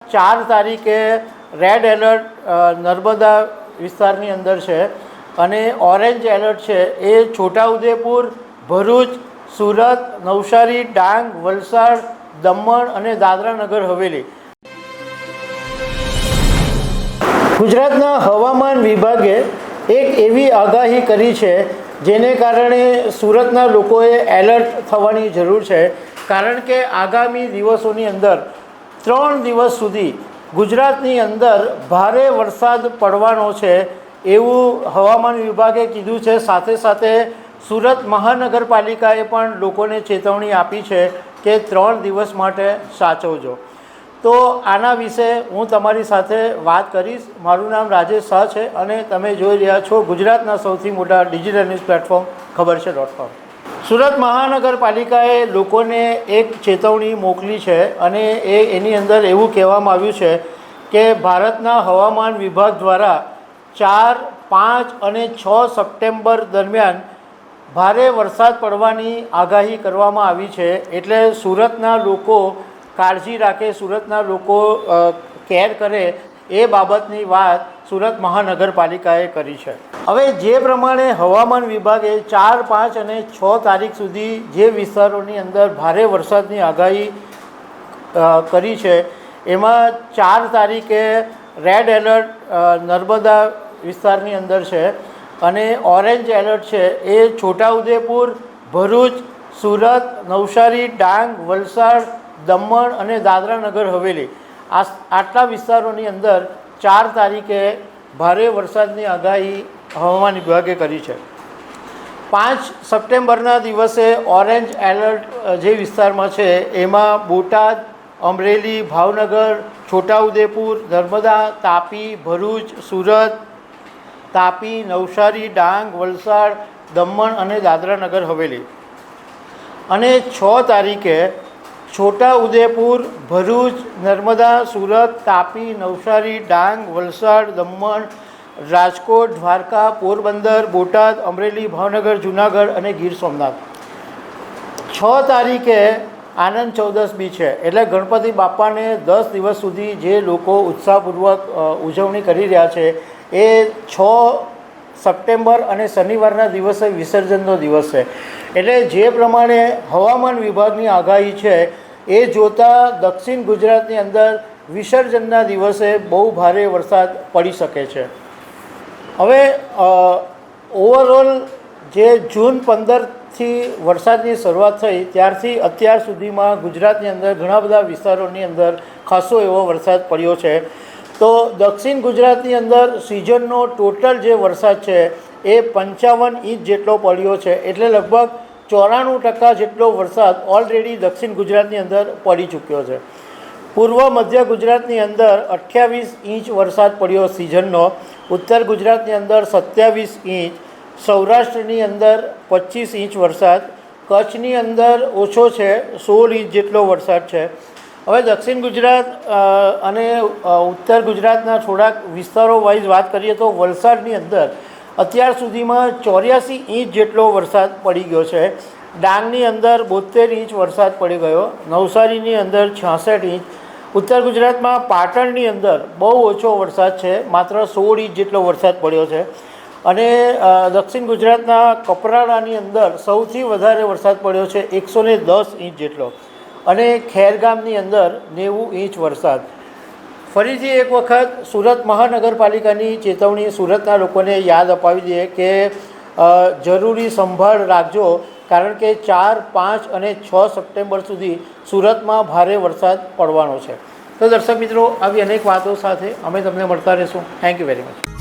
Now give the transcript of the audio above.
4 તારીખે red alert Narmada વિસ્તારની અંદર છે અને ઓરેન્જ એલર્ટ છે એ છોટાઉદેપુર, ભરૂચ, સુરત, નવસારી, ડાંગ, વલસાડ, દમણ અને દાદરા નગર હવેલી. ગુજરાતના હવામાન વિભાગે એક એવી આગાહી કરી છે જેને કારણે સુરતના લોકોએ એલર્ટ થવાની જરૂર છે, કારણ કે આગામી દિવસોની અંદર 3 દિવસ સુધી ગુજરાતની અંદર ભારે વરસાદ પડવાનો છે એવું હવામાન વિભાગે કીધું છે. સાથે સાથે સુરત મહાનગરપાલિકાએ પણ લોકોને ચેતવણી આપી છે કે 3 દિવસ માટે સાચવજો. તો આના વિશે હું તમારી સાથે વાત કરીશ. મારું નામ રાજેશ શાહ છે અને તમે જોઈ રહ્યા છો ગુજરાતના સૌથી મોટા ડિજિટલ ન્યૂઝ પ્લેટફોર્મ ખબરછે.com. સુરત મહાનગરપાલિકાએ લોકોને એક ચેતવણી મોકલી છે અને એની અંદર એવું કહેવામાં આવ્યું છે કે ભારતના હવામાન વિભાગ દ્વારા 4, 5 અને 6 સપ્ટેમ્બર દરમિયાન ભારે વરસાદ પડવાની આગાહી કરવામાં આવી છે. એટલે સુરતના લોકો કાળજી રાખે, સુરતના લોકો કેર કરે એ બાબતની વાત સુરત મહાનગરપાલિકાએ કરી છે. હવે જે પ્રમાણે હવામાન વિભાગે 4, 5 અને 6 તારીખ સુધી જે વિસ્તારોની અંદર ભારે વરસાદની આગાહી કરી છે એમાં 4 તારીખે રેડ એલર્ટ નર્મદા વિસ્તારની અંદર છે અને ઓરેન્જ એલર્ટ છે એ છોટાઉદેપુર, ભરૂચ, સુરત, નવસારી, ડાંગ, વલસાડ, દમણ અને દાદરા નગર હવેલી આટલા વિસ્તારોની અંદર 4 તારીખે ભારે વરસાદની આગાહી હવામાન વિભાગે કરી છે. 5 સપ્ટેમ્બરના દિવસે ઓરેન્જ એલર્ટ જે વિસ્તારમાં છે એમાં બોટાદ, અમરેલી, ભાવનગર, છોટાઉદેપુર, નર્મદા, તાપી, ભરૂચ, સુરત, તાપી, નવસારી, ડાંગ, વલસાડ, દમણ અને દાદરા નગર હવેલી. અને 6 તારીખે છોટાઉદેપુર, ભરૂચ, નર્મદા, સુરત, તાપી, નવસારી, ડાંગ, વલસાડ, દમણ, રાજકોટ, દ્વારકા, પોરબંદર, બોટાદ, અમરેલી, ભાવનગર, જૂનાગઢ અને ગીર સોમનાથ. 6 તારીખે આનંદ ચૌદસ બી છે, એટલે ગણપતિ બાપાને 10 દિવસ સુધી જે લોકો ઉત્સાહપૂર્વક ઉજવણી કરી રહ્યા છે એ 6 સપ્ટેમ્બર અને શનિવારના દિવસે વિસર્જનનો દિવસ છે. એટલે જે પ્રમાણે હવામાન વિભાગની આગાહી છે એ જોતાં દક્ષિણ ગુજરાતની અંદર વિસર્જનના દિવસે બહુ ભારે વરસાદ પડી શકે છે. હવે ઓવરઓલ જે જૂન 15થી વરસાદની શરૂઆત થઈ ત્યારથી અત્યાર સુધીમાં ગુજરાતની અંદર ઘણા બધા વિસ્તારોની અંદર ખાસો એવો વરસાદ પડ્યો છે. તો દક્ષિણ ગુજરાતની અંદર સિઝનનો ટોટલ જે વરસાદ છે એ 55 ઇંચ જેટલો પડ્યો છે. એટલે લગભગ 94% જેટલો વરસાદ ઓલરેડી દક્ષિણ ગુજરાતની અંદર પડી ચૂક્યો છે. પૂર્વ મધ્ય ગુજરાતની અંદર 28 ઇંચ વરસાદ પડ્યો સિઝનનો, ઉત્તર ગુજરાતની અંદર 27 ઇંચ, સૌરાષ્ટ્રની અંદર 25 ઇંચ વરસાદ, કચ્છની અંદર ઓછો છે 16 ઇંચ જેટલો વરસાદ છે. હવે દક્ષિણ ગુજરાત અને ઉત્તર ગુજરાતના થોડાક વિસ્તારો વાઇઝ વાત કરીએ તો વલસાડની અંદર અત્યાર સુધીમાં 84 ઇંચ જેટલો વરસાદ પડી ગયો છે. ડાંગની અંદર 72 ઇંચ વરસાદ પડી ગયો, નવસારીની અંદર 66 ઇંચ, ઉત્તર ગુજરાતમાં પાટણની અંદર બહુ ઓછો વરસાદ છે, માત્ર 16 ઇંચ જેટલો વરસાદ પડ્યો છે. અને દક્ષિણ ગુજરાતના કપરાડાની અંદર સૌથી વધારે વરસાદ પડ્યો છે 110 ઇંચ જેટલો અને ખેરગામની અંદર 90 ઇંચ વરસાદ. ફરીથી એક વખત સુરત મહાનગરપાલિકાની ચેતવણી સુરતના લોકોને યાદ અપાવી દઈએ કે જરૂરી સંભાળ રાખજો, કારણ કે 4, 5 અને 6 સપ્ટેમ્બર સુધી સુરતમાં ભારે વરસાદ પડવાનો છે. તો દર્શક મિત્રો, આવી અનેક વાતો સાથે અમે તમને મળતા રહીશું. Thank you very much.